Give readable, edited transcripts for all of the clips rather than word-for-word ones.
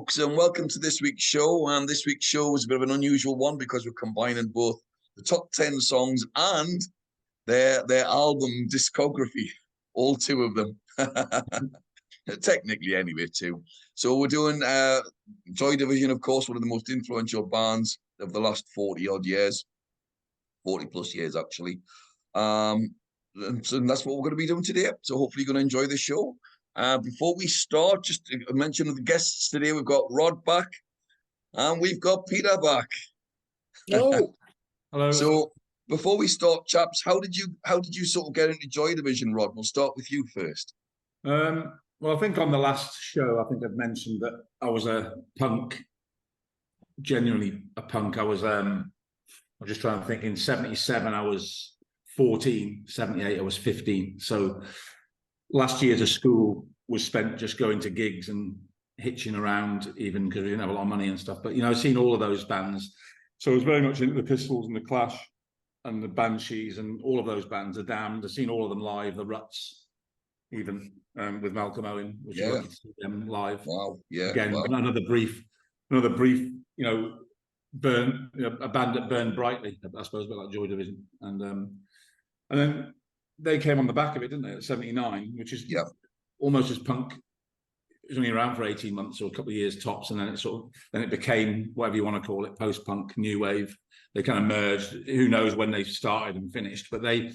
folks, and welcome to this week's show. And this week's show is a bit of an unusual one because we're combining both the top 10 songs and their album discography, all two of them. Technically, anyway, too. So we're doing Joy Division, of course, one of the most influential bands of the last 40-odd years, 40 plus years, actually. And that's what we're going to be doing today. So hopefully you're going to enjoy the show. Before we start, just a mention of the guests today. We've got Rod back and we've got Peter back. Oh, hello. So before we start, chaps, how did you sort of get into Joy Division, Rod? We'll start with you first. Well, I think on the last show, I think I've mentioned that I was a punk, genuinely a punk. I'm just trying to think. In 77, I was 14. 78, I was 15. So last year to school was spent just going to gigs and hitching around, even because we didn't have a lot of money and stuff. But, you know, I've seen all of those bands. So I was very much into the Pistols and the Clash and the Banshees and all of those bands. The Damned. I've seen all of them live, the Ruts, even with Malcolm Owen, which is lucky to see them live. Wow, yeah. Again, wow. another brief, you know, a band that burned brightly, I suppose, a bit like Joy Division. And then they came on the back of it, didn't they, at 79, which is almost as punk. It was only around for 18 months or a couple of years tops, and then it became whatever you want to call it, post-punk, new wave. They kind of merged. Who knows when they started and finished, but they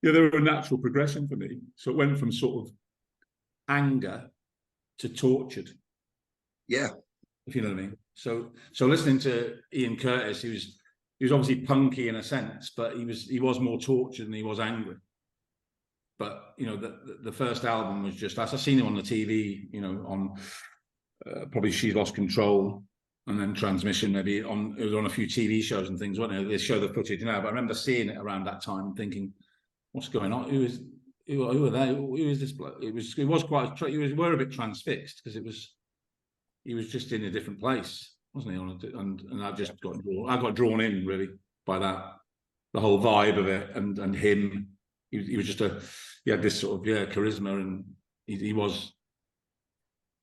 were a natural progression for me. So it went from sort of anger to tortured. Yeah. If you know what I mean. So listening to Ian Curtis, he was obviously punky in a sense, but he was more tortured than he was angry. But, you know, the first album was just, I've seen him on the TV, you know, on probably She's Lost Control and then Transmission, maybe it was on a few TV shows and things, wasn't it? They show the footage now, but I remember seeing it around that time and thinking, what's going on? Who are they? Who is this bloke? We were a bit transfixed because he was just in a different place, wasn't he? And I just got drawn in really by that, the whole vibe of it and him. He was just he had this sort of charisma, and he was,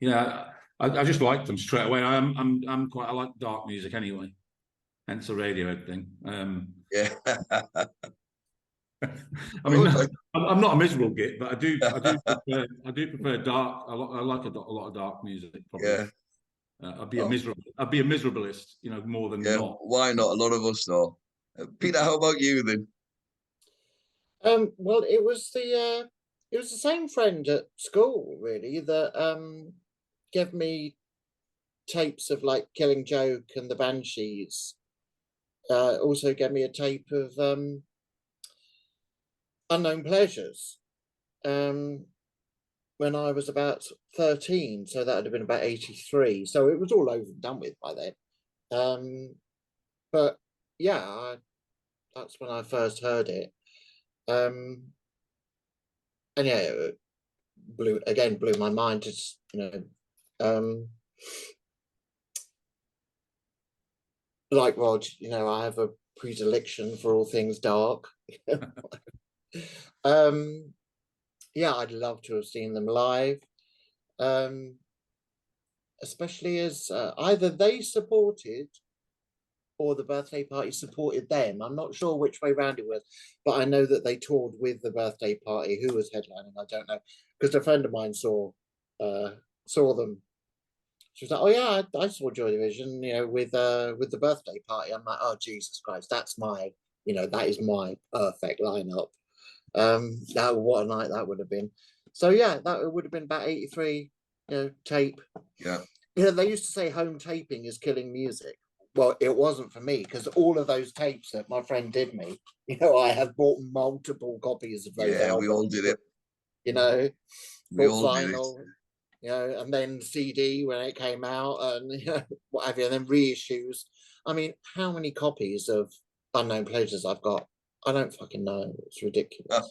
I just liked them straight away. I like dark music anyway, hence the Radiohead thing. I mean, I'm not a miserable git, but I do prefer dark. I like a lot of dark music. Probably. Yeah. I'd be a miserabilist, you know, more than not. Why not? A lot of us though. Peter, how about you then? Well, it was the same friend at school really that gave me tapes of like Killing Joke and the Banshees. Also gave me a tape of Unknown Pleasures when I was about 13, so that would have been about 83. So it was all over and done with by then. But yeah, that's when I first heard it. And yeah, it blew my mind. Just, you know, like Rod, you know, I have a predilection for all things dark. Yeah, I'd love to have seen them live, especially as either they supported or the Birthday Party supported them. I'm not sure which way round it was, but I know that they toured with the Birthday Party. Who was headlining, I don't know, because a friend of mine saw them. She was like, "Oh yeah, I saw Joy Division, you know, with the Birthday Party." I'm like, "Oh Jesus Christ, that is my perfect lineup." What a night that would have been. So yeah, that would have been about 83, you know, tape. Yeah. You know, they used to say home taping is killing music. Well, it wasn't for me, because all of those tapes that my friend did me, you know, I have bought multiple copies of those. Yeah, albums, we all did it. You know, we all vinyl, did it. You know, and then CD when it came out, and you know, what have you, and then reissues. I mean, how many copies of Unknown Pleasures I've got? I don't fucking know. It's ridiculous.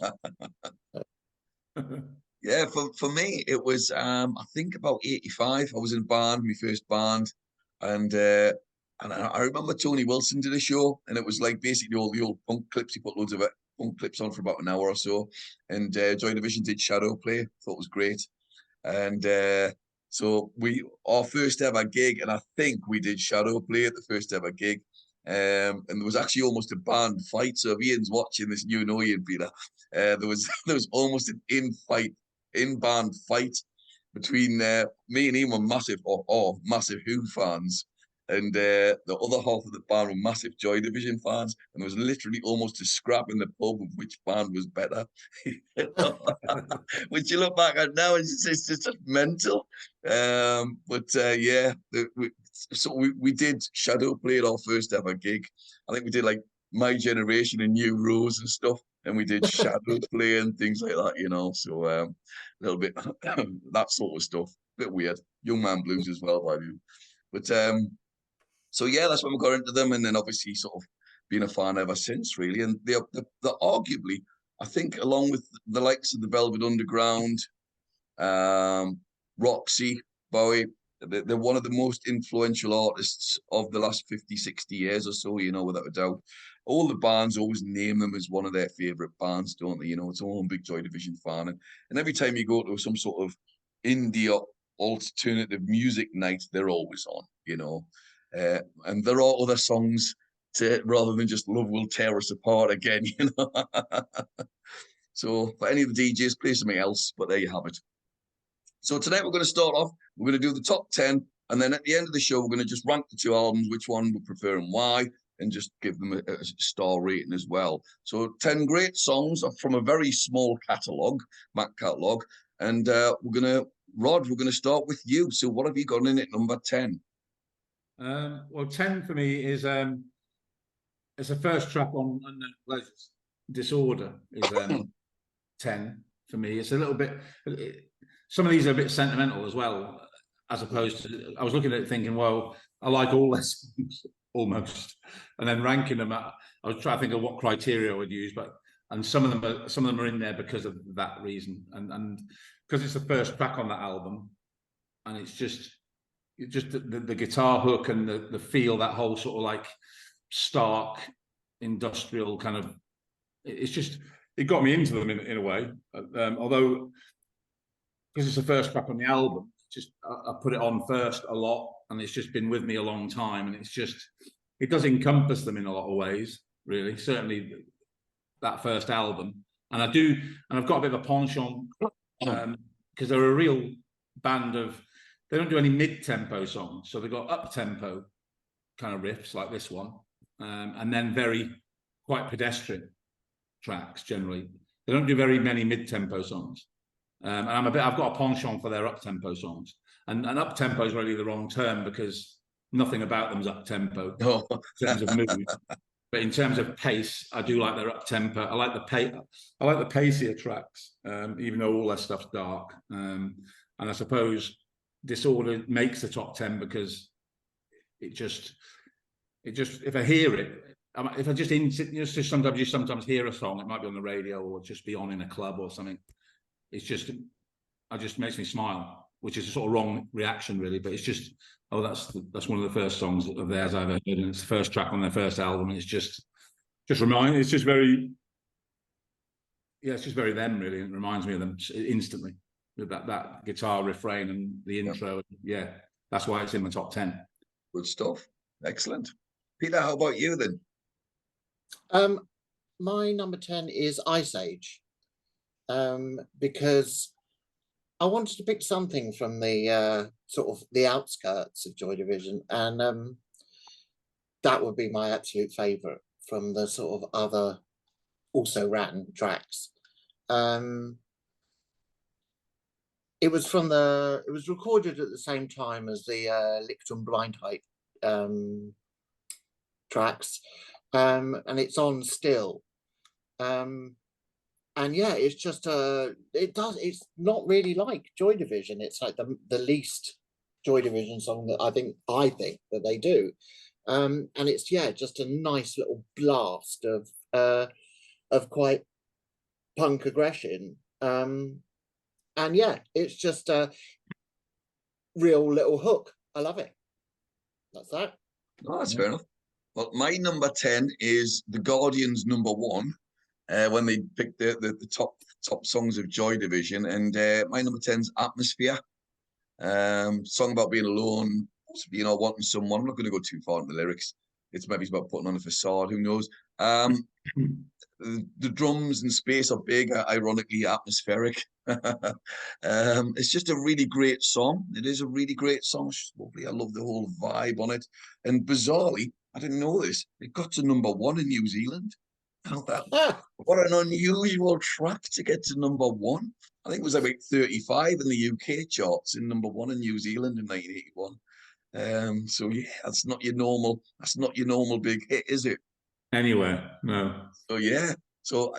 Yeah, for me, it was I think about 85. I was in a band, my first band, and I remember Tony Wilson did a show, and it was like basically all the old punk clips. He put loads of punk clips on for about an hour or so, and Joy Division did Shadow Play. Thought it was great, and So our first ever gig, and I think we did shadow play at the first ever gig. And there was actually almost a band fight. So if Ian's watching this, you know Ian Peter. There was almost an in band fight between me and Ian were massive massive Who fans, and the other half of the band were massive Joy Division fans, and there was literally almost a scrap in the pub of which band was better. Which you look back at now, it's just mental. Yeah, we did shadow play at our first ever gig. I think we did like My Generation and New Rose and stuff, and we did shadow play and things like that, you know. So a little bit that sort of stuff, bit weird. Young Man Blues as well, by the way. But so yeah, that's when we got into them, and then obviously sort of been a fan ever since, really. And they're arguably, I think, along with the likes of the Velvet Underground, Roxy, Bowie, they're one of the most influential artists of the last 50, 60 years or so, you know, without a doubt. All the bands always name them as one of their favorite bands, don't they? You know, it's all a big Joy Division fan. And every time you go to some sort of indie or alternative music night, they're always on, you know. And there are other songs rather than just Love Will Tear Us Apart again, you know. So for any of the DJs, play something else, but there you have it. So tonight we're going to start off, we're going to do the top 10, and then at the end of the show, we're going to just rank the two albums, which one we prefer and why, and just give them a star rating as well. So 10 great songs from a very small catalogue, Mac catalogue, and Rod, we're going to start with you. So what have you got in at number 10? Well, 10 for me is it's the first track on Pleasures. Disorder is 10 for me. It's a little bit, some of these are a bit sentimental as well, as opposed to, I was looking at it thinking, well, I like all their songs almost, and then ranking them. I was trying to think of what criteria I would use, and some of them are in there because of that reason, and because it's the first track on that album, and it's just the guitar hook and the feel, that whole sort of like stark industrial kind of, it got me into them in a way, although because it's the first track on the album, I put it on first a lot, and it's just been with me a long time, and it does encompass them in a lot of ways, really. Certainly that first album, and I've got a bit of a penchant because they're a real band of, they don't do any mid-tempo songs, so they've got up-tempo kind of riffs like this one, and then quite pedestrian tracks generally. They don't do very many mid-tempo songs, and I've got a penchant for their up-tempo songs, and up-tempo is really the wrong term because nothing about them's up-tempo in terms of mood, but in terms of pace, I do like their up-tempo. I like the pacier tracks, even though all their stuff's dark, and I suppose Disorder makes the top 10 because it just if I hear it, if I just sometimes you hear a song, it might be on the radio or just be on in a club or something, it just makes me smile, which is a sort of wrong reaction really, but it's just, oh, that's one of the first songs of theirs I've ever heard, and it's the first track on their first album, and it's just very them really, and it reminds me of them instantly. That guitar refrain and the intro, yeah, that's why it's in my top 10. Good stuff. Excellent. Peter, how about you then? My number 10 is Ice Age, because I wanted to pick something from the sort of the outskirts of Joy Division, and that would be my absolute favourite from the sort of other also Rattan tracks. It was recorded at the same time as the Lichtung Blindheit tracks, and it's on still. And yeah, it's just it's not really like Joy Division. It's like the least Joy Division song that I think that they do. And it's just a nice little blast of quite punk aggression. And yeah, it's just a real little hook. I love it. That's that. Oh, that's fair enough. Well, my number 10 is The Guardians' number 1, when they picked the top songs of Joy Division. And my number 10 is Atmosphere. Song about being alone, possibly, you know, wanting someone. I'm not going to go too far in the lyrics. It's maybe about putting on a facade. Who knows? The drums and space are big, ironically atmospheric. It's just a really great song. It is a really great song. It's lovely. I love the whole vibe on it. And bizarrely, I didn't know this. It got to #1 in New Zealand. What an unusual track to get to #1. I think it was about 35 in the UK charts and #1 in New Zealand in 1981. So yeah, that's not your normal big hit, is it? Anywhere, no. So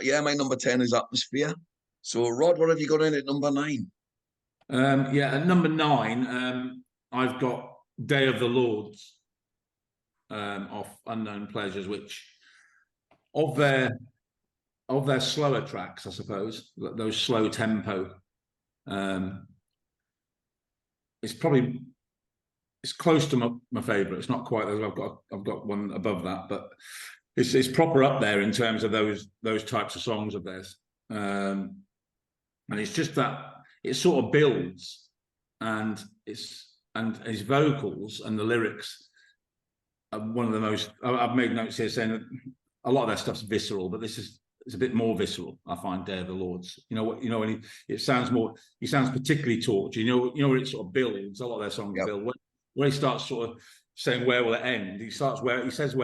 yeah, my number 10 is Atmosphere. So Rod, what have you got in at number 9? Yeah, at number 9, I've got Day of the Lords off Unknown Pleasures, which of their slower tracks, I suppose, those slow tempo, it's close to my favorite. It's not quite as I've got one above that, but it's proper up there in terms of those types of songs of theirs. And it's just that it sort of builds, and his vocals and the lyrics are one of the most. I've made notes here saying that a lot of their stuff's visceral, but it's a bit more visceral. I find Day of the Lords. You know what? You know when he sounds particularly tortured. You know where it sort of builds. A lot of their songs build. Where he starts sort of saying where will it end? He says where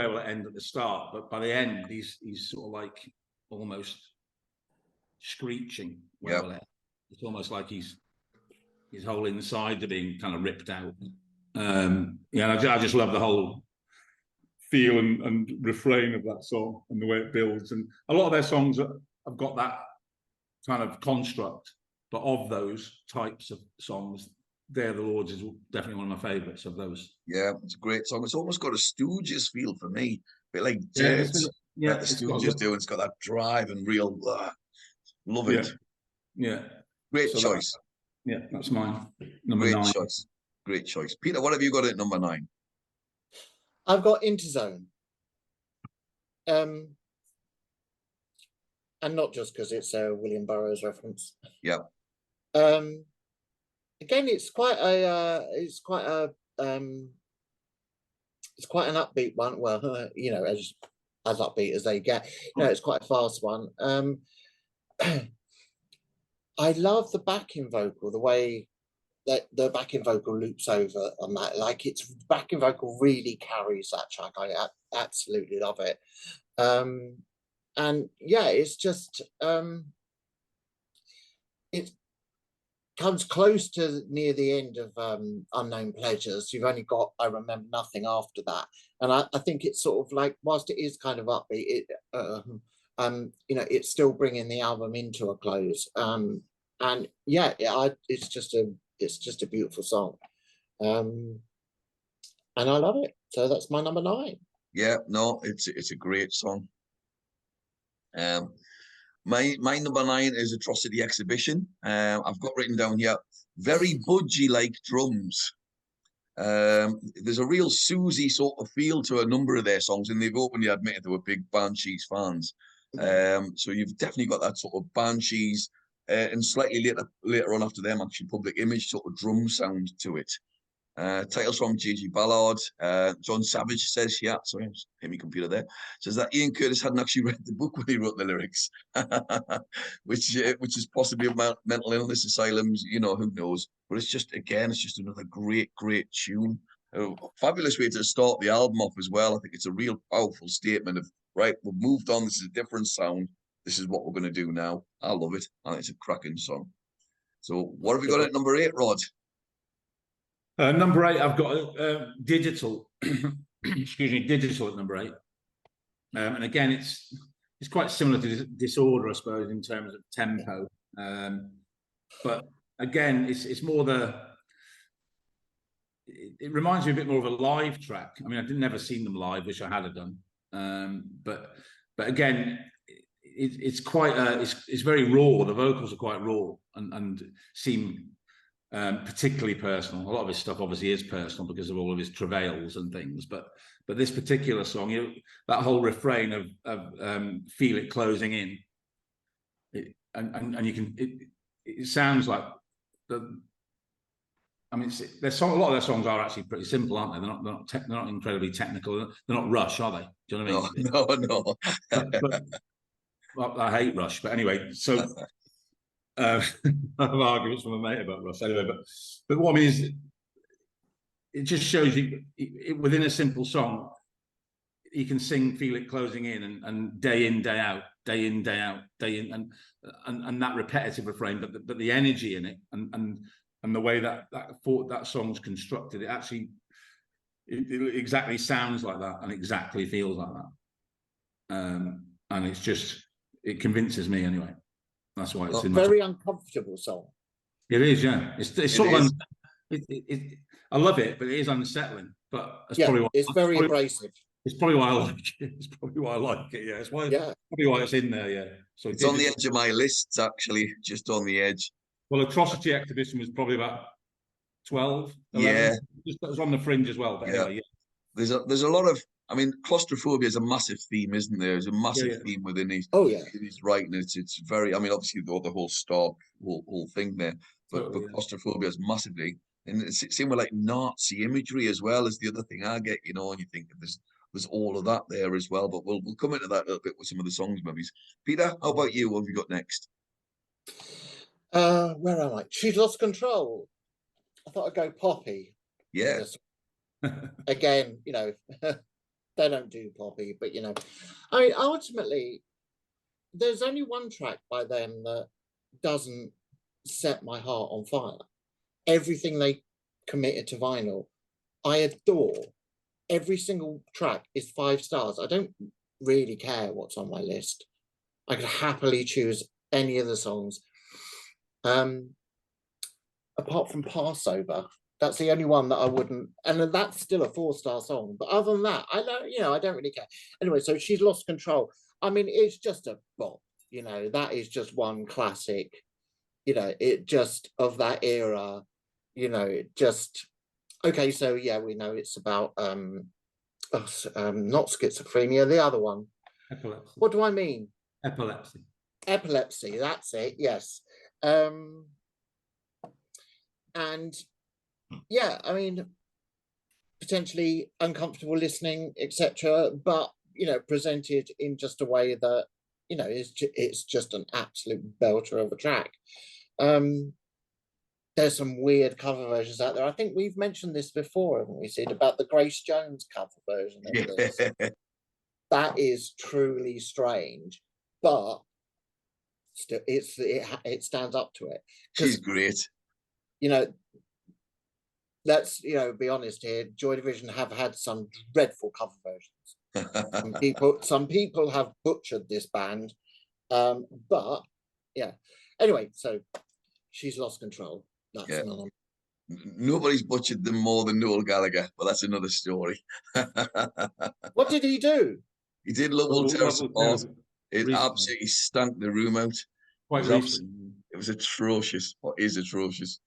will it end at the start, but by the end he's sort of like almost screeching where will it end. It's almost like his whole inside are being kind of ripped out. I just love the whole feel and refrain of that song and the way it builds. And a lot of their songs have got that kind of construct, but of those types of songs, Day of the Lords is definitely one of my favourites of those. Yeah, it's a great song. It's almost got a Stooges feel for me, a bit like Dirt. Yeah, the Stooges do. It's got that drive and real. Love it. Yeah. Great choice. That's mine. Number 9. Great choice. Peter, what have you got at number 9? I've got Interzone. And not just because it's a William Burroughs reference. Yeah. Again, it's quite an upbeat one. Well, as upbeat as they get. It's quite a fast one. I love the backing vocal, the way that the backing vocal loops over on that. Like, its backing vocal really carries that track. I absolutely love it. And yeah, it's just it comes close to near the end of Unknown Pleasures. You've only got I Remember Nothing after that, and I think it's sort of like, whilst it is kind of upbeat, it's still bringing the album into a close. And yeah, it's just a beautiful song, and I love it. So that's my number 9. Yeah, no, it's a great song. My number 9 is Atrocity Exhibition. I've got written down here, very budgie like drums. There's a real Susie sort of feel to a number of their songs, and they've openly admitted they were big Banshees fans. So you've definitely got that sort of Banshees, and slightly later on after them, actually Public Image sort of drum sound to it. Titles from Gigi Ballard. John Savage says, sorry, hit my computer there. Says that Ian Curtis hadn't actually read the book when he wrote the lyrics, which is possibly about mental illness asylums. Who knows? But it's just another great tune. Fabulous way to start the album off as well. I think it's a real powerful statement of, right, we've moved on. This is a different sound. This is what we're going to do now. I love it. I think it's a cracking song. So what have we got at number 8, Rod? Number 8, I've got Digital. Excuse me, Digital at number 8. And again, it's quite similar to Disorder, I suppose, in terms of tempo. But again, it's more it reminds me a bit more of a live track. I mean, I've never seen them live, which I had done. But again, it's quite it's very raw. The vocals are quite raw and seem particularly personal. A lot of his stuff obviously is personal because of all of his travails and things, but this particular song, that whole refrain of feel it closing in, and you can it sounds like I mean, a lot of their songs are actually pretty simple, aren't they? They're not incredibly technical. They're not Rush, are they? Do you know what I mean? No. Well, I hate Rush, but anyway. So I have arguments with my mate about Rush. Anyway, but what I mean is, it just shows you within a simple song, you can sing, feel it closing in, and day in, day out, day in, day out, day in, and that repetitive refrain, but the energy in it, and the way that song's constructed, it exactly sounds like that and exactly feels like that. And it convinces me anyway. That's why it's in very uncomfortable song. It is, yeah. It's sort of I love it, but it is unsettling. But that's probably it's very abrasive. It's probably why I like it. It's probably why I like it. Yeah, it's probably why it's in there. Yeah, so it's on the edge of my lists, actually, just on the edge. Well, Atrocity Exhibition was probably about 12, 11. Yeah, just that was on the fringe as well. But anyway, there's a lot of. I mean, claustrophobia is a massive theme, isn't there? There's a massive theme within his. Oh yeah, in his writing. It's very. I mean, obviously the whole Stark whole thing there, but claustrophobia is massively. And it's similar like Nazi imagery as well as the other thing I get, you know, and you think there's all of that there as well. But we'll come into that a little bit with some of the songs, maybe. Peter, how about you? What have you got next? Where am I? She's Lost Control. I thought I'd go Poppy. Yeah. Again, you know, they don't do Poppy, but you know, I mean, ultimately, there's only one track by them that doesn't set my heart on fire. Everything they committed to vinyl, I adore. Every single track is 5 stars. I don't really care what's on my list. I could happily choose any of the songs. Apart from Passover, that's the only one that I wouldn't, and that's still a 4-star song. But other than that, I don't really care. Anyway, so She's Lost Control. I mean, it's just a bop. You know, that is just one classic. You know, it just of that era. You know, it just okay. So yeah, we know it's about not schizophrenia. The other one. Epilepsy. What do I mean? Epilepsy. Epilepsy. That's it. Yes. And yeah, I mean, potentially uncomfortable listening, etc. But you know, presented in just a way that you know it's just an absolute belter of a track. There's some weird cover versions out there. I think we've mentioned this before, haven't we, Sid, about the Grace Jones cover version of this. That is truly strange, but still, it stands up to it. She's great. You know, let's be honest here. Joy Division have had some dreadful cover versions. Some people have butchered this band, but yeah. Anyway, so She's Lost Control. That's another. Nobody's butchered them more than Noel Gallagher, but that's another story. What did he do? He did Lovewell Terrace Apart. It absolutely stank the room out. It was atrocious, or is atrocious.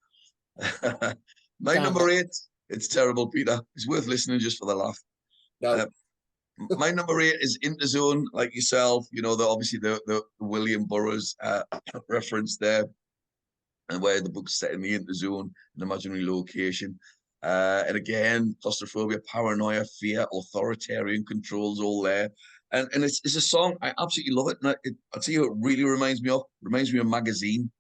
My number 8, it's terrible, Peter. It's worth listening just for the laugh. No. My number 8 is Interzone, like yourself. You know, obviously the William Burroughs reference there, and where the book's set in the Interzone, an imaginary location. And again, claustrophobia, paranoia, fear, authoritarian controls, all there. And it's a song, I absolutely love it. And I'll tell you what it really reminds me of. It reminds me of Magazine.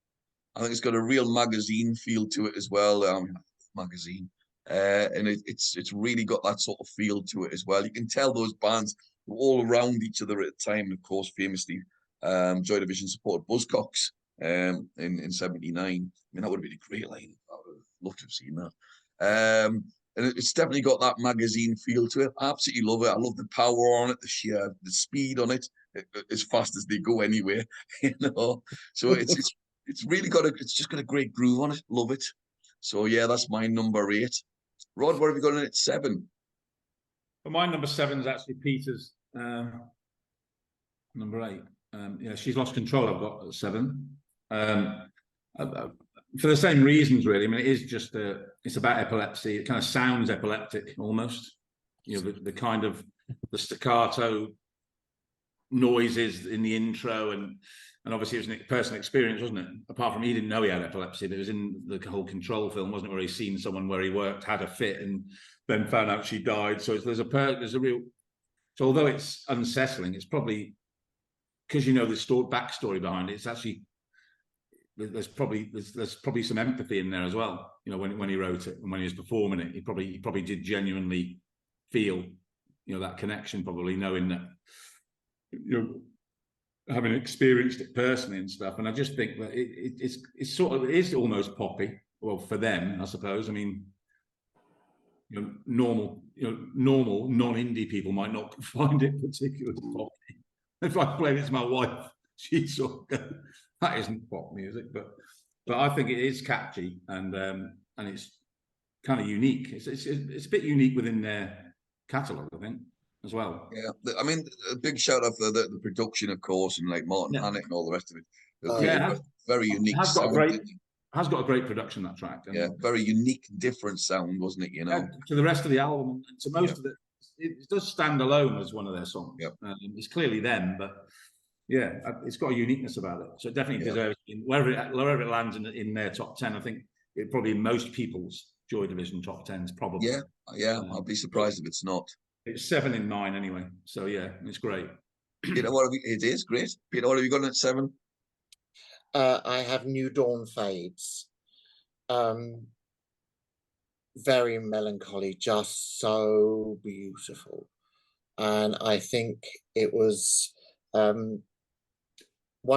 I think it's got a real Magazine feel to it as well. Magazine. And it's really got that sort of feel to it as well. You can tell those bands were all around each other at the time. And of course, famously, Joy Division supported Buzzcocks in 79. I mean, that would have been a great line. I would have loved to have seen that. And it's definitely got that Magazine feel to it. I absolutely love it. I love the power on it, the speed on it, as fast as they go anywhere, you know. So it's really it's just got a great groove on it. Love it. So yeah, that's my number 8. Rod, what have you got in at 7? Well, my number 7 is actually Peter's number 8. Yeah, She's Lost Control. I've got at 7. For the same reasons, really. I mean, it is just it's about epilepsy. It kind of sounds epileptic almost. You know, the kind of the staccato noises in the intro, and And obviously it was a personal experience, wasn't it? Apart from he didn't know he had epilepsy, but it was in the whole Control film, wasn't it, where he's seen someone where he worked had a fit and then found out she died. So there's a real. So although it's unsettling, it's probably because you know the backstory behind it. It's actually there's probably some empathy in there as well. You know, when he wrote it and when he was performing it, he probably did genuinely feel, you know, that connection. Probably knowing that, you know, having experienced it personally and stuff. And I just think that it's sort of, it is almost poppy. Well, for them, I suppose. I mean, you know, normal non-indie people might not find it particularly poppy. If I played it to my wife, she'd sort of go, that isn't pop music, but I think it is catchy and it's kind of unique. It's a bit unique within their catalogue, I think, as well. Yeah, I mean, a big shout out for the production, of course, and like Martin Hannett and all the rest of it. Yeah, very unique sound. Has got a great production, that track. Yeah, very unique, different sound, wasn't it? You know, to the rest of the album, and to most of it does stand alone as one of their songs. Yep. It's clearly them, but yeah, it's got a uniqueness about it. So it definitely deserves, wherever it lands in their top 10. I think it probably in most people's Joy Division top 10s, probably. Yeah, I'll be surprised if it's not. It's 7 in mine anyway. So yeah, it's great. Peter, it is great. Peter, what have you got at 7? I have New Dawn Fades. Very melancholy, just so beautiful. And I think it was one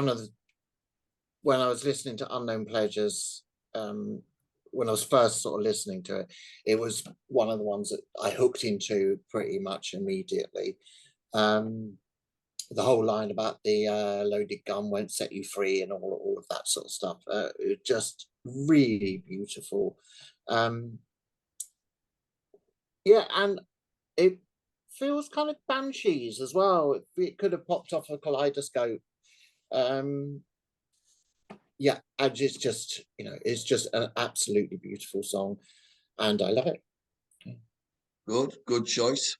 of the, when I was listening to Unknown Pleasures, when I was first sort of listening to it, it was one of the ones that I hooked into pretty much immediately. The whole line about the loaded gun won't set you free and all of that sort of stuff, just really beautiful. Yeah, and it feels kind of Banshees as well. It could have popped off a kaleidoscope. Yeah, and it's just, you know, it's just an absolutely beautiful song, and I love it. Good choice.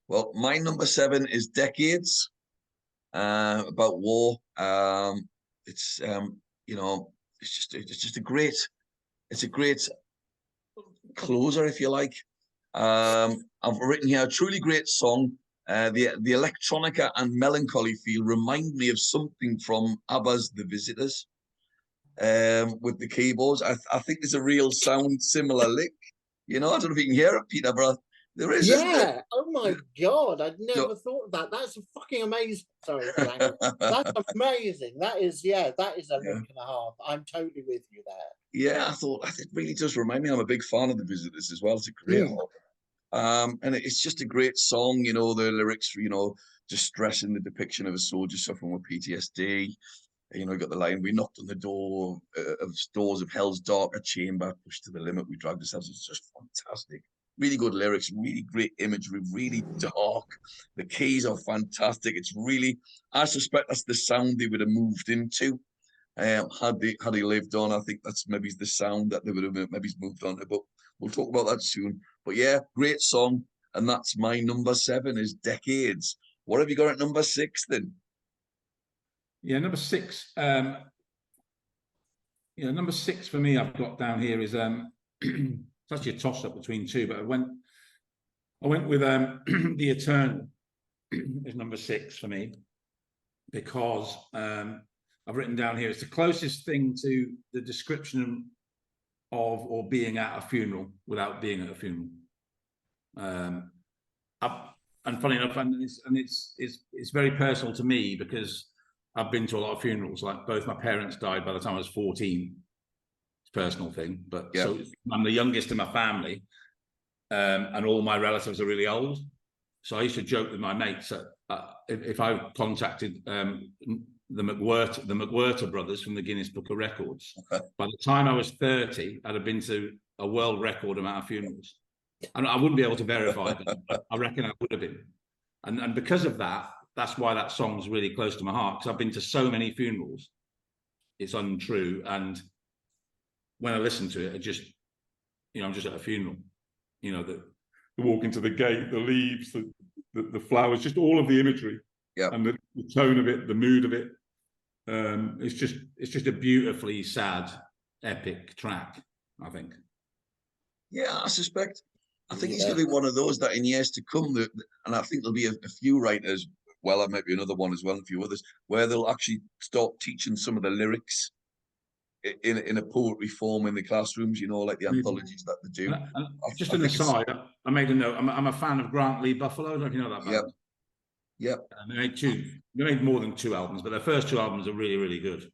Well, my number 7 is Decades. About war. It's you know, it's just a great closer, if you like. I've written here a truly great song. The electronica and melancholy feel remind me of something from ABBA's The Visitors. With the keyboards, I think there's a real sound similar lick. You know, I don't know if you can hear it, Peter, but there is. Yeah. Oh my God, I'd never thought of that. That's fucking amazing. Sorry, that's amazing. That is, that is a lick and a half. I'm totally with you there. Yeah, I thought it really does remind me. I'm a big fan of The Visitors as well. It's a great album. And it's just a great song. You know, the lyrics, you know, just stressing the depiction of a soldier suffering with PTSD. You know, you got the line, we knocked on the doors of hell's darker chamber, pushed to the limit, we dragged ourselves. It's just fantastic. Really good lyrics, really great imagery, really dark. The keys are fantastic. It's really, I suspect that's the sound they would have moved into. Had he lived on, I think that's maybe the sound that they would have maybe moved on to, but we'll talk about that soon. But yeah, great song. And that's my number 7 is Decades. What have you got at number 6 then? Yeah, number 6. Number 6 for me, I've got down here is it's actually a toss-up between two, but I went with The Eternal is number 6 for me, because I've written down here it's the closest thing to the description of or being at a funeral without being at a funeral. And funny enough, it's very personal to me because I've been to a lot of funerals. Like both my parents died by the time I was 14. It's a personal thing, but so I'm the youngest in my family, and all my relatives are really old. So I used to joke with my mates that if I contacted the McWhirter brothers from the Guinness Book of Records, by the time I was 30, I'd have been to a world record amount of funerals. And I wouldn't be able to verify that, but I reckon I would have been. And because of that, that's why that song's really close to my heart, because I've been to so many funerals. It's untrue. And when I listen to it, I just, I'm just at a funeral. The walk into the gate, the leaves, the flowers, just all of the imagery. Yeah. And the tone of it, the mood of it. It's just a beautifully sad, epic track, I think. Yeah, I suspect. I think he's Yeah. going to be one of those that in years to come, and I think there'll be a few writers, well, there might be another one as well, and a few others, where they'll actually start teaching some of the lyrics in a poetry form in the classrooms, you know, like the anthologies that they do. Just I an think aside, I made a note. I'm a fan of Grant Lee Buffalo. I don't know if you know that band. Yep. They made more than 2 albums, but their first 2 albums are really, really good.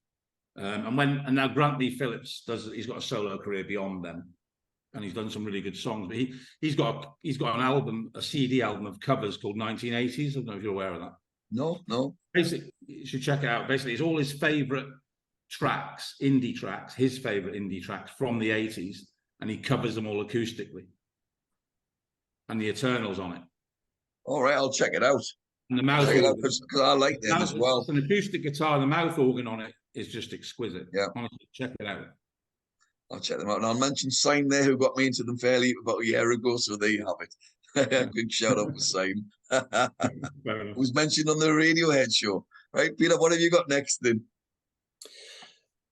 And now Grant Lee Phillips he's got a solo career beyond them, and he's done some really good songs. But he's got an album, a CD album of covers called 1980s. I don't know if you're aware of that. No. Basically, you should check it out. Basically, it's all his favorite tracks, indie tracks, his favorite indie tracks from the 80s, and he covers them all acoustically. And the Eternals on it. All right, I'll check it out. And the mouth organ, because I like them as well. It's an acoustic guitar. The mouth organ on it is just exquisite. Yeah, honestly, check it out. I'll check them out. And I'll mention Sign there, who got me into them fairly about a year ago. So there you have it. Good shout out for Sign. Who's mentioned on the Radiohead show, right? Peter, what have you got next then?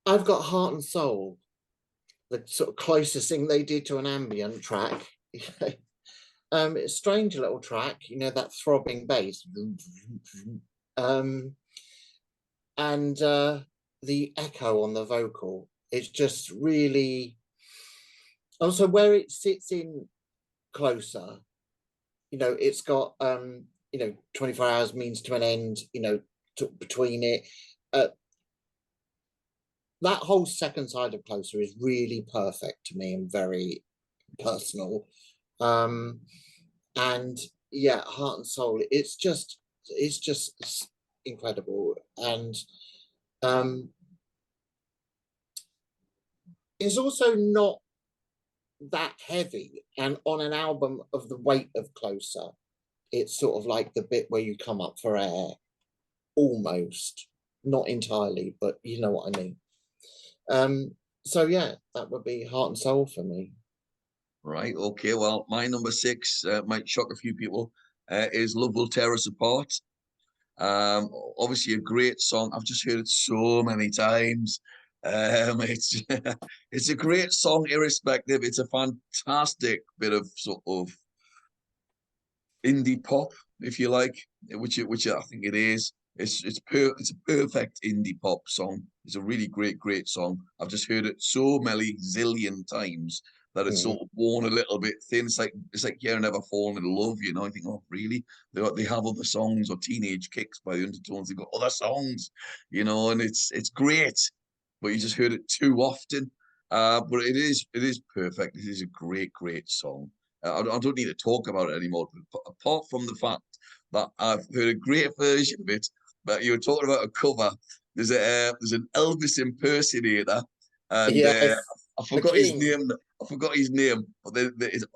I've got Heart and Soul, the sort of closest thing they did to an ambient track. It's a strange little track, you know, that throbbing bass. And the echo on the vocal. It's just really, also where it sits in closer, you know, it's got, 24 hours means to an end, you know, between it. That whole second side of Closer is really perfect to me and very personal. And yeah, Heart and Soul, it's just incredible. And it's also not that heavy, and on an album of the weight of Closer, it's sort of like the bit where you come up for air, almost, not entirely, but you know what I mean. So yeah, that would be Heart and Soul for me. Right, okay, well, my number 6 might shock a few people, is Love Will Tear Us Apart. Obviously a great song. I've just heard it so many times. It's a great song irrespective. It's a fantastic bit of sort of indie pop, if you like, which I think it is. It's a perfect indie pop song. It's a really great song. I've just heard it so many zillion times that it's sort of worn a little bit thin. It's like you're never fallen in love, you know. I think, oh really? They have other songs, or Teenage Kicks by the Undertones. They've got other songs, you know, and it's great, but you just heard it too often. But it is perfect. It is a great song. I don't need to talk about it anymore. But apart from the fact that I've heard a great version of it, but you were talking about a cover. There's an Elvis impersonator, and yes, I forgot his name. But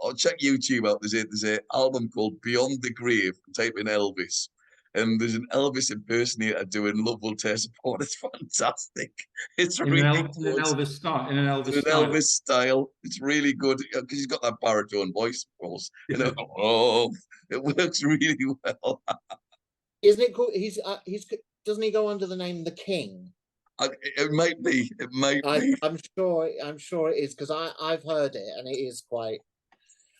I'll check YouTube out. There's a album called Beyond the Grave. Type in Elvis, and there's an Elvis impersonator doing Love Will Tear Us Apart. It's fantastic. It's really good. In an Elvis style. It's really good because he's got that baritone voice, of course. You know, it works really well. Isn't it cool? He's doesn't he go under the name The King? It might be. It might be. I'm sure it is, because I've heard it and it is quite.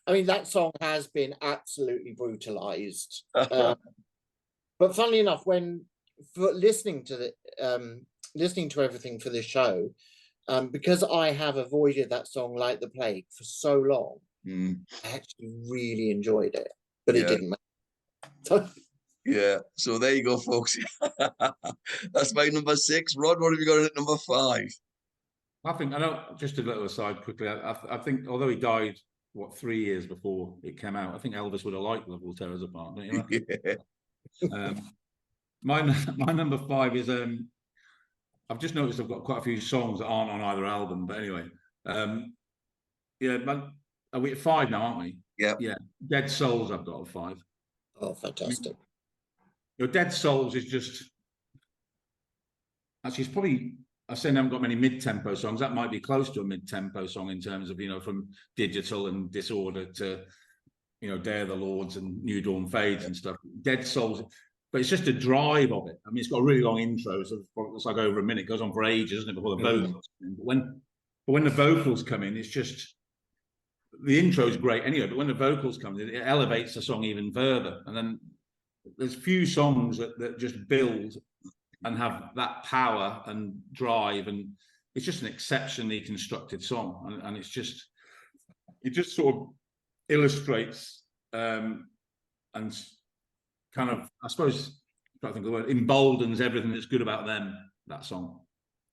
I mean, that song has been absolutely brutalized. But funnily enough, listening to everything for this show, because I have avoided that song like the plague for so long, I actually really enjoyed it, but it didn't matter. Yeah, so there you go, folks. That's my number 6. Rod, what have you got at number 5? I think, just a little aside quickly, I think although he died, 3 years before it came out, I think Elvis would have liked Love Will Tear Us Apart, don't you? Yeah. My number 5 is, I've just noticed I've got quite a few songs that aren't on either album, but anyway. Are we at 5 now, aren't we? Yeah. Yeah, Dead Souls I've got at 5. Oh, fantastic. Your Dead Souls is just, actually, it's probably, I say I haven't got many mid-tempo songs. That might be close to a mid-tempo song in terms of, you know, from Digital and Disorder to, you know, Day of the Lords and New Dawn Fades and stuff. Dead Souls, but it's just the drive of it. I mean, it's got a really long intro, so it's like over a minute. It goes on for ages, doesn't it, before the vocals come in. But when the vocals come in, it's just, the intro is great anyway, but when the vocals come in, it elevates the song even further. And then there's few songs that just build and have that power and drive, and it's just an exceptionally constructed song. And it's just, it just sort of illustrates and kind of, I suppose, I think the word, emboldens everything that's good about them, that song.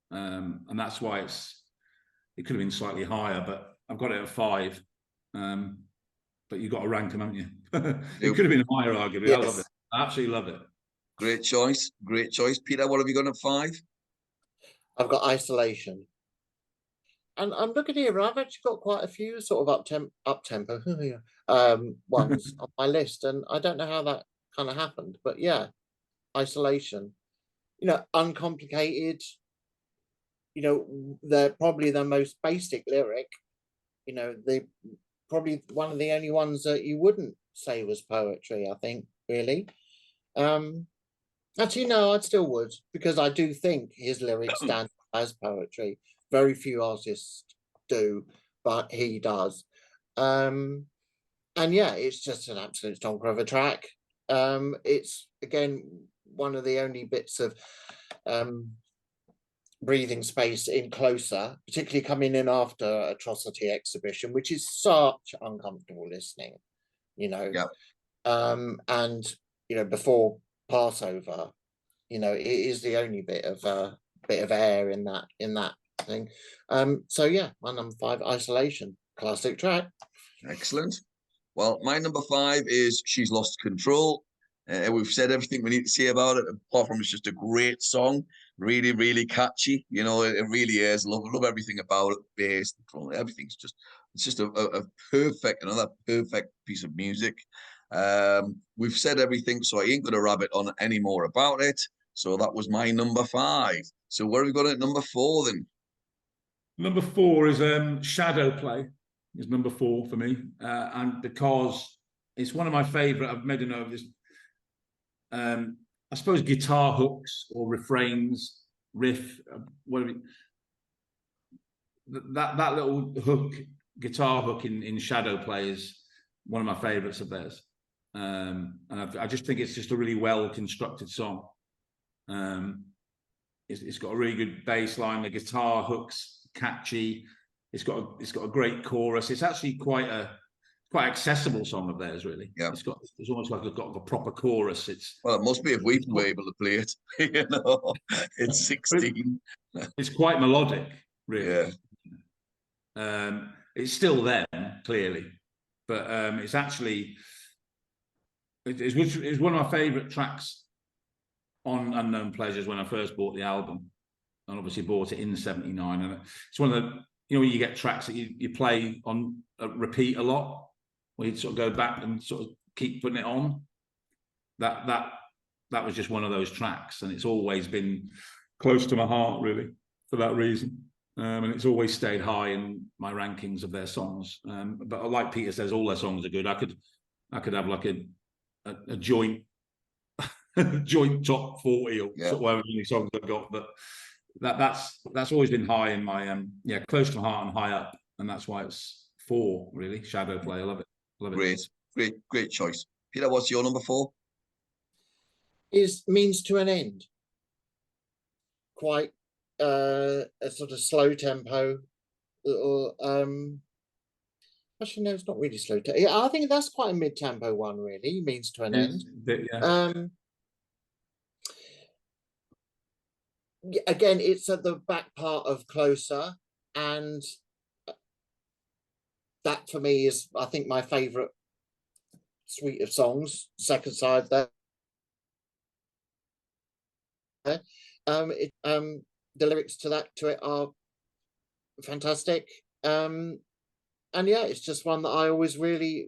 And that's why it could have been slightly higher, but I've got it at 5. But you've got to rank them, haven't you? It could have been higher, arguably. Yes. I love it. I absolutely love it. Great choice. Great choice. Peter, what have you got at 5? I've got Isolation. And I'm looking here, I've actually got quite a few sort of up-tempo ones on my list, and I don't know how that kind of happened, but yeah, Isolation. You know, uncomplicated. You know, they're probably the most basic lyric. You know, they probably one of the only ones that you wouldn't say was poetry, I think, really. Actually, no, I still would, because I do think his lyrics stand as poetry. Very few artists do, but he does. And yeah, it's just an absolute stonker of a track. It's, again, one of the only bits of breathing space in Closer, particularly coming in after Atrocity Exhibition, which is such uncomfortable listening, you know. Yep. And, you know, before Passover, you know, it is the only bit of air in that thing. So yeah, my number 5, Isolation, classic track. Excellent. Well, my number 5 is She's Lost Control. We've said everything we need to say about it, apart from it's just a great song, really, really catchy. You know, it really is. Love everything about it. Bass, everything's just, it's just another perfect piece of music. We've said everything, so I ain't going to rabbit on any more about it. So that was my number 5. So where have we got at number 4 then? Number 4 is Shadow Play. Is number 4 for me, and because it's one of my favourite. I've made a note of this. I suppose guitar hooks or refrains, riff, whatever. That little hook, guitar hook in Shadow Play is one of my favourites of theirs. And I just think it's just a really well constructed song. It's got a really good bass line. The guitar hooks catchy. It's got a great chorus. It's actually quite accessible song of theirs, really. Yeah. It's almost like it's got a proper chorus. Well, it must be if we were able to play it. You know, it's 16. It's quite melodic, really. Yeah. It's still them, clearly, but it's actually it's one of my favourite tracks on Unknown Pleasures when I first bought the album, and obviously bought it in '79. And it's one of the, you know, when you get tracks that you play on repeat a lot, where you sort of go back and sort of keep putting it on. That was just one of those tracks, and it's always been close to my heart, really, for that reason. And it's always stayed high in my rankings of their songs. But like Peter says, all their songs are good. I could have like a joint joint top 40 or whatever many songs I've got, but that's always been high in my close to my heart and high up, and that's why it's 4, really. Shadow Play. I love it. Great choice. Peter, what's your number 4? Is Means to an End. Quite a sort of slow tempo, little actually no, it's not really slow tempo. Yeah, I think that's quite a mid-tempo one, really. Means to an End. Again, it's at the back part of Closer, and that for me is, I think, my favourite suite of songs. Second side there. The lyrics to it are fantastic, and yeah, it's just one that I always really,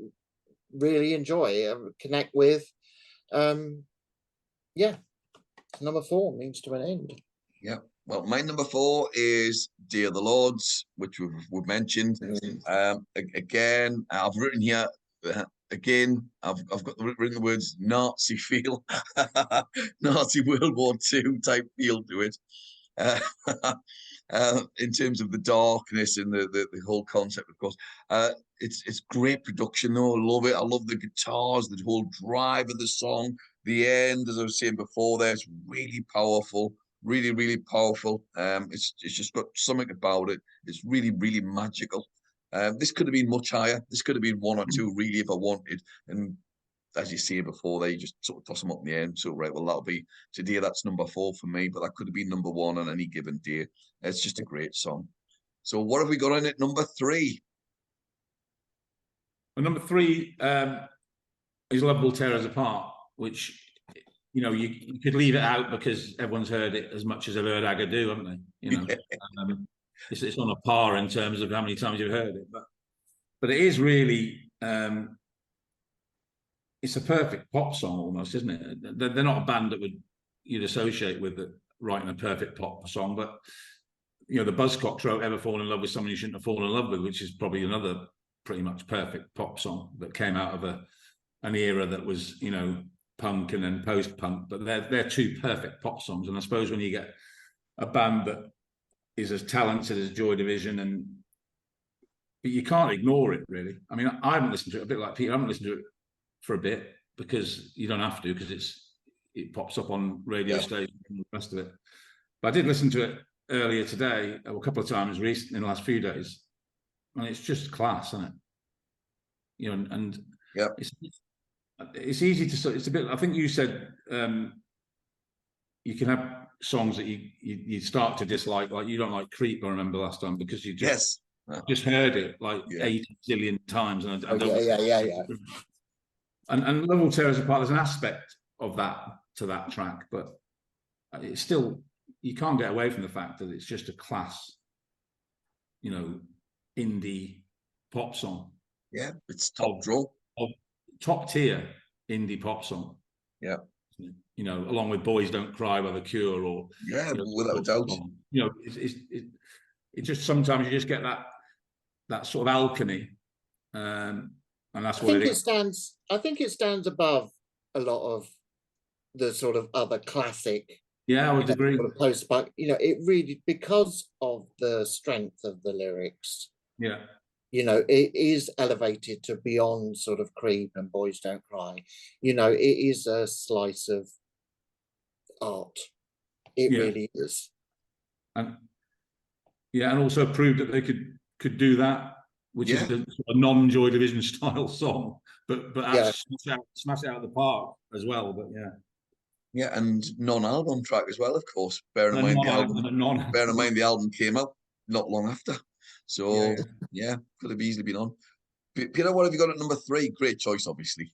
really enjoy, connect with. Yeah, number 4, Means to an End. Yeah. Well, my number 4 is Day of the Lords, which we've mentioned. Again, I've written here again, I've got written the words Nazi feel, Nazi World War II type feel to it. In terms of the darkness and the whole concept, of course. It's great production though. I love it. I love the guitars, the whole drive of the song, the end, as I was saying before there, it's really powerful, really, really powerful. It's just got something about it. It's really, really magical. This could have been much higher. This could have been 1 or 2 really if I wanted. And as you say before, they just sort of toss them up in the air. So right, well, that'll be today. That's number 4 for me, but that could have been number 1 on any given day. It's just a great song. So what have we got in at number 3? Well, number 3 is Love Will Tear Us Apart, which, you know, you could leave it out because everyone's heard it as much as they've heard Agadoo, haven't they? You know, it's on a par in terms of how many times you've heard it, but it is really it's a perfect pop song almost, isn't it? They're not a band that you'd associate with writing a perfect pop song, but you know, the Buzzcocks wrote "Ever Fall in Love with Someone You Shouldn't Have Fallen in Love With," which is probably another pretty much perfect pop song that came out of an era that was, you know, punk and then post-punk. But they're 2 perfect pop songs, and I suppose when you get a band that is as talented as Joy Division, but you can't ignore it really. I mean, I haven't listened to it, a bit like Peter. I haven't listened to it for a bit because you don't have to, because it pops up on radio stations and the rest of it. But I did listen to it earlier today, a couple of times recently in the last few days, and it's just class, isn't it? You know, and it's easy to. It's a bit. I think you said you can have songs that you start to dislike, like you don't like "Creep." I remember last time because you just heard it like 80 zillion times, and I don't. And Love Will Tear Us Apart, there's an aspect of that to that track, but it's still, you can't get away from the fact that it's just a class, you know, indie pop song. Yeah, it's top draw. Top tier indie pop song. Yeah. You know, along with Boys Don't Cry by The Cure, or you know, without a doubt. You know, it just, sometimes you just get that sort of alchemy. And that's what I think it stands above a lot of the sort of other classic. Yeah, I would agree. Sort of post-punk, you know, it really, because of the strength of the lyrics. Yeah. You know, it is elevated to beyond sort of Creep and Boys Don't Cry. You know, it is a slice of art. It really is. And also proved that they could do that, which is a non-Joy Division style song, but smash it out of the park as well. But and non-album track as well, of course. Bearing in mind the album came out not long after, so could have easily been on. Peter, what have you got at number 3? Great choice, obviously.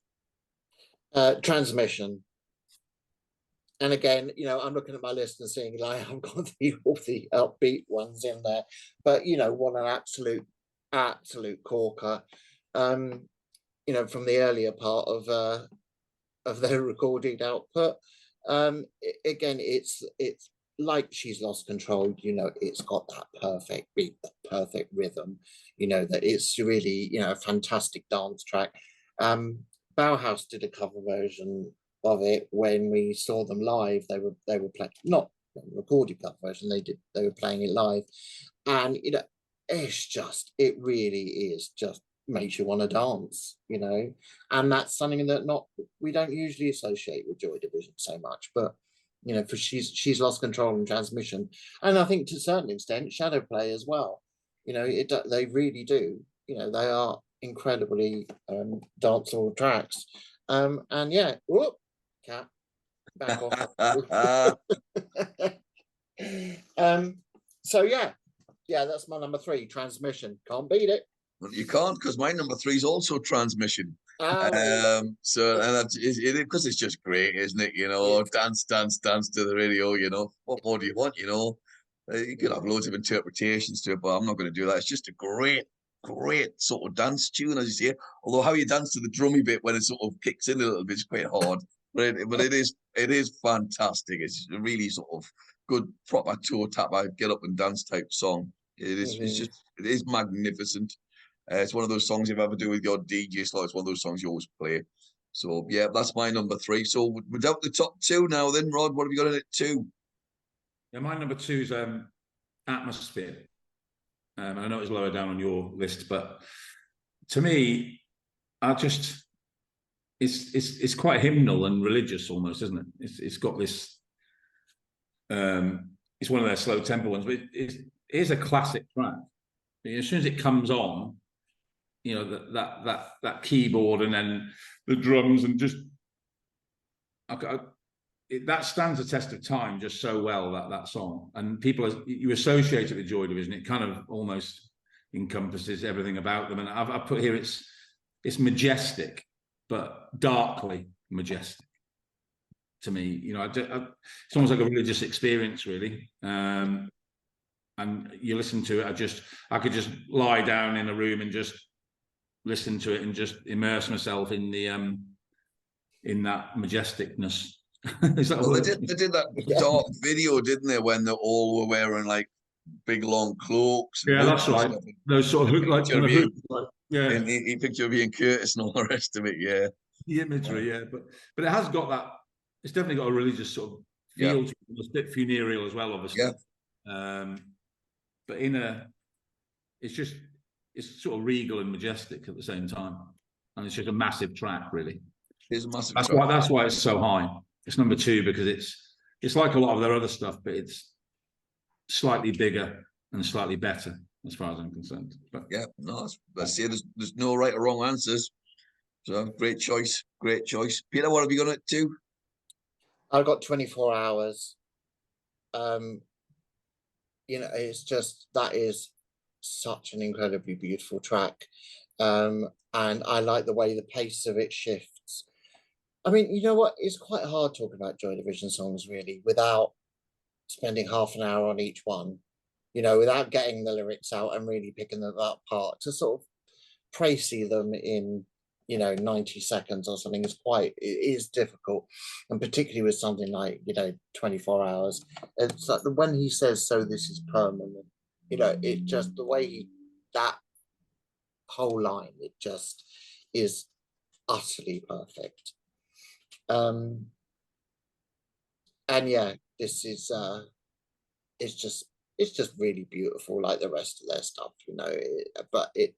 Transmission. And again, you know, I'm looking at my list and seeing like I've got all the upbeat ones in there, but you know, what an absolute corker. You know, from the earlier part of their recording output. Again, it's like She's Lost Control. You know, it's got that perfect beat, that perfect rhythm. You know, that it's really, you know, a fantastic dance track. Bauhaus did a cover version of it when we saw them live. They were playing, not recorded cover version. They were playing it live, and you know, it really is just makes you want to dance, you know, and that's something that we don't usually associate with Joy Division so much, but you know, for She's Lost Control and Transmission, and I think to a certain extent Shadow Play as well, you know, they really do, you know, they are incredibly dancehall tracks, and whoop, cat, back off. So that's my number 3, Transmission. Can't beat it. Well, you can't, because my number 3 is also Transmission. So, and because it's just great, isn't it? You know, dance to the radio. You know, what more do you want? You know, you could have loads of interpretations to it, but I'm not going to do that. It's just a great sort of dance tune, as you say. Although how you dance to the drummy bit when it sort of kicks in a little bit is quite hard. But it is fantastic. It's a really sort of good proper toe tap, get up and dance type song. It is. It's just, it is magnificent. It's one of those songs if you ever do with your DJ slot, it's one of those songs you always play. So yeah, that's my number 3. So we're down to the top 2 now then, Rod. What have you got in it 2? Yeah, my number 2 is Atmosphere. I know it's lower down on your list, but to me, it's quite hymnal and religious almost, isn't it? It's got this. It's one of their slow tempo ones, but it is a classic track. As soon as it comes on, you know, that keyboard and then the drums and just that stands the test of time just so well, that song. And you associate it with Joy Division. It kind of almost encompasses everything about them. And I've put here it's majestic, but darkly majestic to me. You know, it's almost like a religious experience, really. And you listen to it, I could just lie down in a room and just listen to it and just immerse myself in that majesticness. Well, they did that dark video, didn't they, when they all were wearing like big long cloaks? Yeah, that's right. Those sort of look like kind of hoops, yeah. And he picture of Ian Curtis and all the rest of it, yeah. The imagery, yeah. But it has got that. It's definitely got a religious sort of feel to it. It's a bit funereal as well, obviously. Yeah. But it's sort of regal and majestic at the same time, and it's just a massive track, really. It's a massive. That's why it's so high. It's number 2 because it's like a lot of their other stuff, but it's slightly bigger and slightly better as far as I'm concerned. But yeah, no, let's say there's no right or wrong answers. So great choice. Peter, what have you got it to? I've got 24 Hours. You know, it's just, that is such an incredibly beautiful track. And I like the way the pace of it shifts. I mean, you know what? It's quite hard talking about Joy Division songs, really, without spending half an hour on each one, you know, without getting the lyrics out and really picking them apart. To sort of précis them in, you know, 90 seconds or something it is difficult. And particularly with something like, you know, 24 Hours. It's like when he says, "So this is permanent," you know, it just, the way that whole line, it just is utterly perfect. And yeah, this is it's just really beautiful, like the rest of their stuff, you know. But it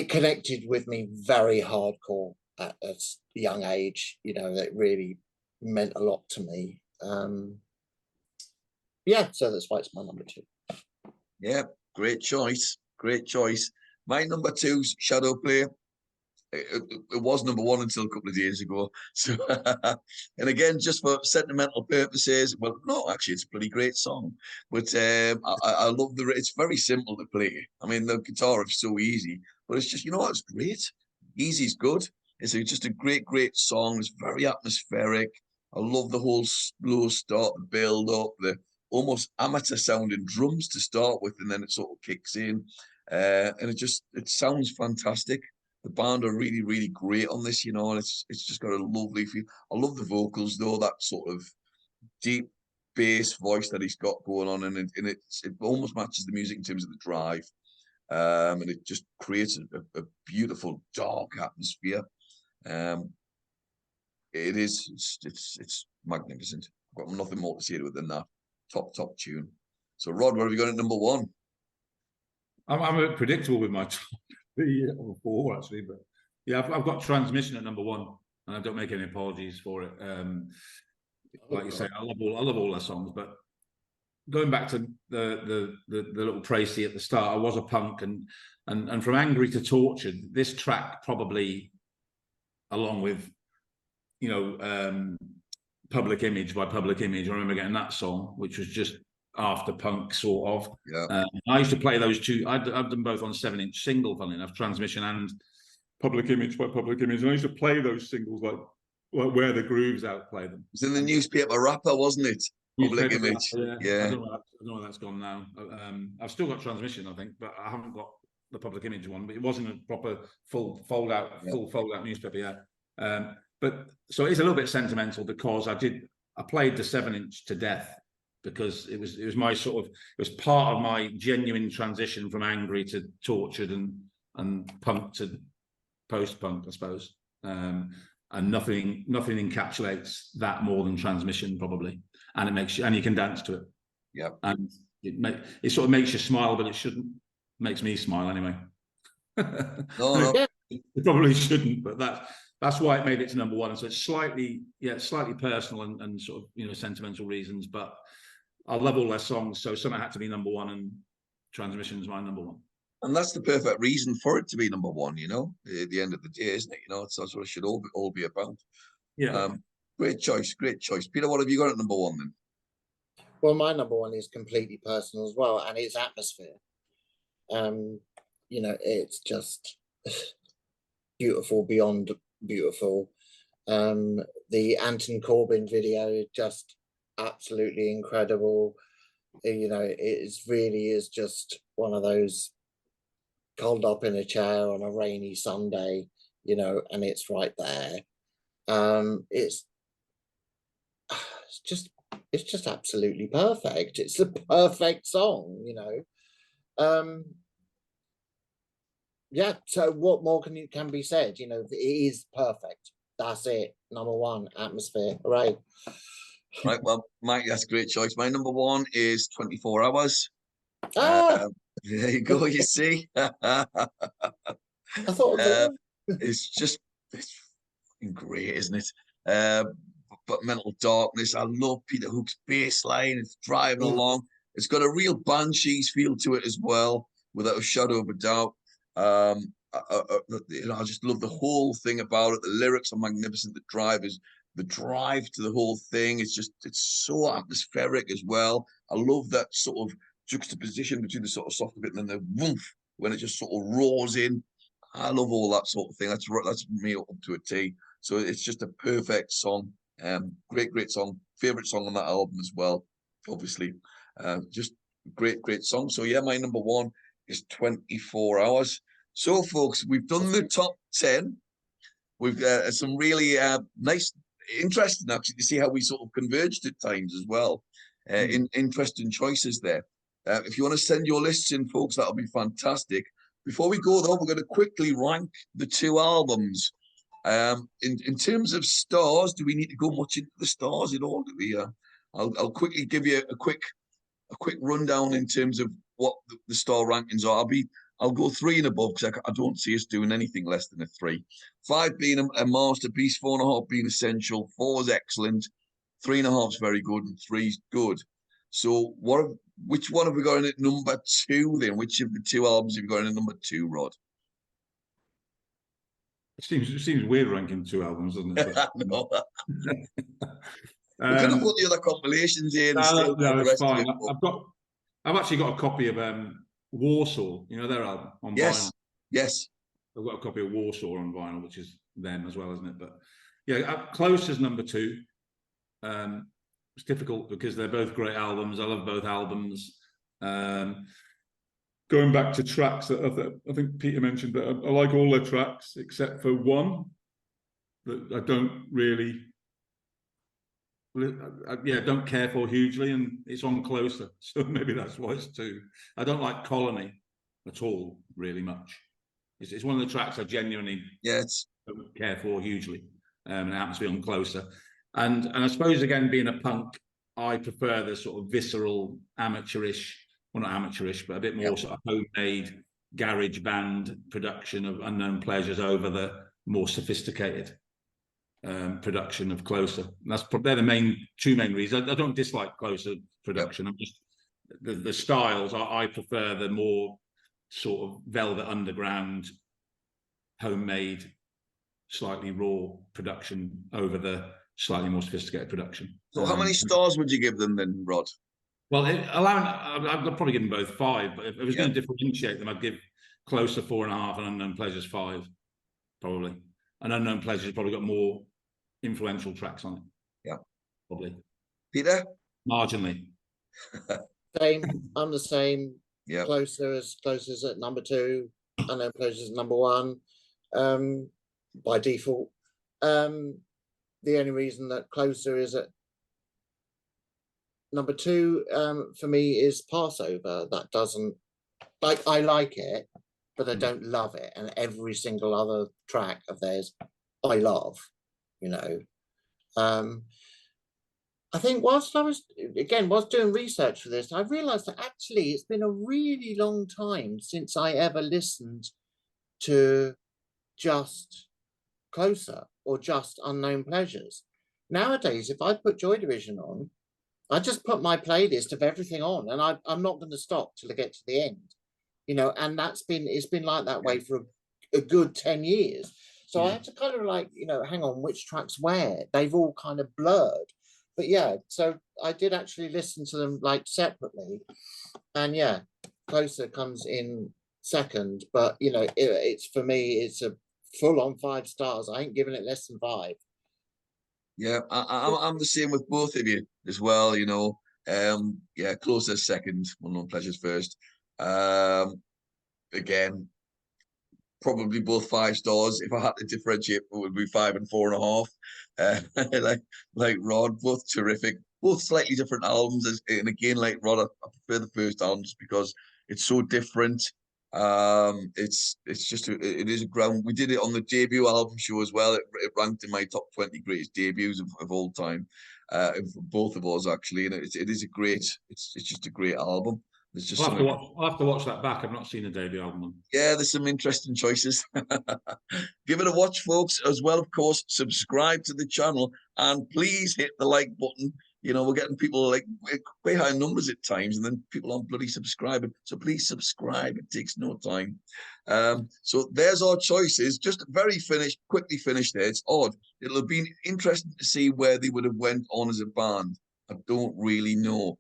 connected with me very hardcore at a young age, you know. It really meant a lot to me. Yeah, so that's why it's my number 2. Yeah, great choice. My number 2's Shadow Play. It was number 1 until a couple of days ago. So, and again, just for sentimental purposes, well, no, actually, it's a pretty great song. But I love it's very simple to play. I mean, the guitar is so easy, but it's just, you know what, it's great. Easy's good. It's just a great song. It's very atmospheric. I love the whole slow start, the build up, the almost amateur sounding drums to start with, and then it sort of kicks in. And it sounds fantastic. The band are really great on this, you know, and it's just got a lovely feel. I love the vocals though, that sort of deep bass voice that he's got going on, and it almost matches the music in terms of the drive, and it just creates a beautiful dark atmosphere. It's magnificent. I've got nothing more to say to it than that. Top tune. So Rod, what have you got at number 1? I'm a bit predictable with my top 3 or 4 actually, but yeah, I've got Transmission at number 1, and I don't make any apologies for it. Like you say, I love all their songs, but going back to the little précis at the start, I was a punk, and from Angry to Tortured, this track probably, along with, you know, Public Image by Public Image, I remember getting that song, which was just after punk, sort of. Yeah. I used to play those two. I've done both on 7-inch single, funnily enough, Transmission and Public Image by Public Image, and I used to play those singles like Where the Grooves outplay them. It was in the newspaper wrapper, wasn't it? Public Image. Yeah. I don't know where that's gone now. I've still got Transmission, I think, but I haven't got the Public Image one. But it wasn't a proper full fold out newspaper. Yeah. But so it's a little bit sentimental because I played the 7-inch to death because it was my sort of, it was part of my genuine transition from angry to tortured and punk to post-punk, I suppose. And nothing encapsulates that more than Transmission, probably. And it makes you, and you can dance to it. Yeah. And it sort of makes you smile, but it shouldn't. Makes me smile anyway. No. It probably shouldn't, but that's why it made it to number one. And so it's slightly personal and sort of, sentimental reasons, but I love all their songs. So some had to be number one, and Transmission's my number one. And that's the perfect reason for it to be number one, at the end of the day, isn't it? That's what it should all be about. Yeah. Great choice. Peter, what have you got at number one then? Well, my number one is completely personal as well, and it's Atmosphere. It's just beautiful beyond beautiful. The Anton Corbijn video is just absolutely incredible. It really is just one of those curled up in a chair on a rainy Sunday, and it's right there. It's just absolutely perfect. It's a perfect song, yeah, so what more can be said? It is perfect. That's it. Number one, Atmosphere. Hooray. Right, well, Mike, that's a great choice. My number one is 24 Hours. Ah, there you go, you see. I thought it's fucking great, isn't it? But Mental Darkness, I love Peter Hook's bass line. It's driving along. It's got a real Banshees feel to it as well, without a shadow of a doubt. I just love the whole thing about it. The lyrics are magnificent. The drive to the whole thing. It's so atmospheric as well. I love that sort of juxtaposition between the sort of soft bit and then the woof when it just sort of roars in. I love all that sort of thing. That's me up to a T. So it's just a perfect song. Great song. Favorite song on that album as well. Obviously, just great song. So yeah, my number one is 24 Hours. So folks, we've done the top 10. We've got some really nice, interesting actually to see how we sort of converged at times as well. Interesting choices there. If you want to send your lists in, folks, that'll be fantastic. Before we go though, we're going to quickly rank the two albums. In terms of stars, do we need to go much into the stars at all? I'll quickly give you a quick rundown in terms of what the star rankings are. I'll go 3 and above because I don't see us doing anything less than a 3. 5 being a masterpiece, 4.5 being essential, 4 is excellent, 3.5 is very good, and 3 is good. So which one have we got in at number 2 then? Which of the two albums have you got in at number 2, Rod? It seems weird ranking 2 albums, doesn't it? No. We could have put the other compilations in. No, it's fine. I've actually got a copy of Warsaw, their album on vinyl. Yes. I've got a copy of Warsaw on vinyl, which is them as well, isn't it? But yeah, Close is number 2. It's difficult because they're both great albums. I love both albums. Going back to tracks that I think Peter mentioned that I like all their tracks except for one that I don't really, don't care for hugely, and it's on Closer. So maybe that's why it's 2. I don't like Colony at all, really much. It's one of the tracks I genuinely don't care for hugely, and it happens to be on Closer. And I suppose, again, being a punk, I prefer the sort of visceral, amateurish, well, not amateurish, but a bit more sort of homemade garage band production of Unknown Pleasures over the more sophisticated production of Closer. And they're the 2 main reasons. I don't dislike Closer production. I'm just the styles. I prefer the more sort of Velvet Underground, homemade, slightly raw production over the slightly more sophisticated production. So how many stars would you give them then, Rod? Well, I'd probably give them both 5, but if I was going to differentiate them, I'd give Closer 4.5 and Unknown Pleasures 5, probably. And Unknown Pleasures probably got more influential tracks on it. Yeah, probably. Peter? Marginally. Same. I'm the same. Yeah. Closer at number 2. Unknown Pleasures at number 1. By default. The only reason that Closer is at number two for me is Passover. That doesn't I like it, but I don't love it. And every single other track of theirs, I love. You know, I think whilst doing research for this, I realised that actually it's been a really long time since I ever listened to just Closer or just Unknown Pleasures. Nowadays, if I put Joy Division on, I just put my playlist of everything on, and I'm not going to stop till I get to the end, you know. And it's been like that way for a good 10 years. So I had to kind of like, you know, hang on, which tracks where? They've all kind of blurred. But yeah, so I did actually listen to them like separately, and yeah, Closer comes in second. But you know, it's for me, it's a full-on 5 stars. I ain't giving it less than 5. Yeah, I'm the same with both of you as well. You know, yeah, Closer second, Unknown Pleasures first. Again, probably both 5 stars. If I had to differentiate, it would be 5 and 4.5. Like Rod, both terrific, both slightly different albums. And again, like Rod, I prefer the first album just because it's so different. It's just it is a ground. We did it on the debut album show as well. It ranked in my top 20 greatest debuts of all time, for both of us actually. And it is a great. It's just a great album. There's just I'll have to watch that back. I've not seen the debut album. Yeah, there's some interesting choices. Give it a watch, folks. As well, of course, subscribe to the channel and please hit the like button. You know, we're getting people like way high numbers at times, and then people aren't bloody subscribing. So please subscribe. It takes no time. So there's our choices. Just quickly finished there. It's odd. It'll have been interesting to see where they would have went on as a band. I don't really know.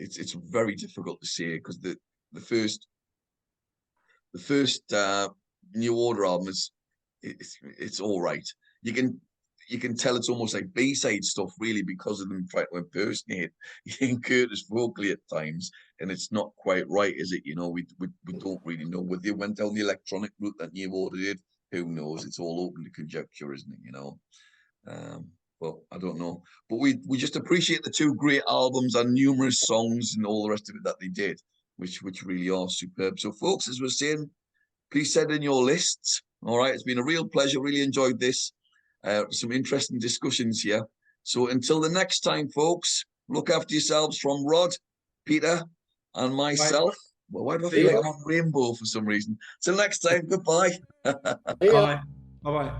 It's very difficult to say because the first New Order album it's all right. You can tell it's almost like B-side stuff really because of them trying to impersonate Ian Curtis vocally at times, and it's not quite right, is it? You know, we don't really know whether they went down the electronic route that New Order did. Who knows? It's all open to conjecture, isn't it? You know. Well, I don't know, but we just appreciate the 2 great albums and numerous songs and all the rest of it that they did, which really are superb. So, folks, as we're saying, please send in your lists. All right, it's been a real pleasure. Really enjoyed this. Some interesting discussions here. So, until the next time, folks, look after yourselves from Rod, Peter, and myself. Bye. Well, why do I feel like I'm rainbow for some reason? Till next time, goodbye. Bye. Bye.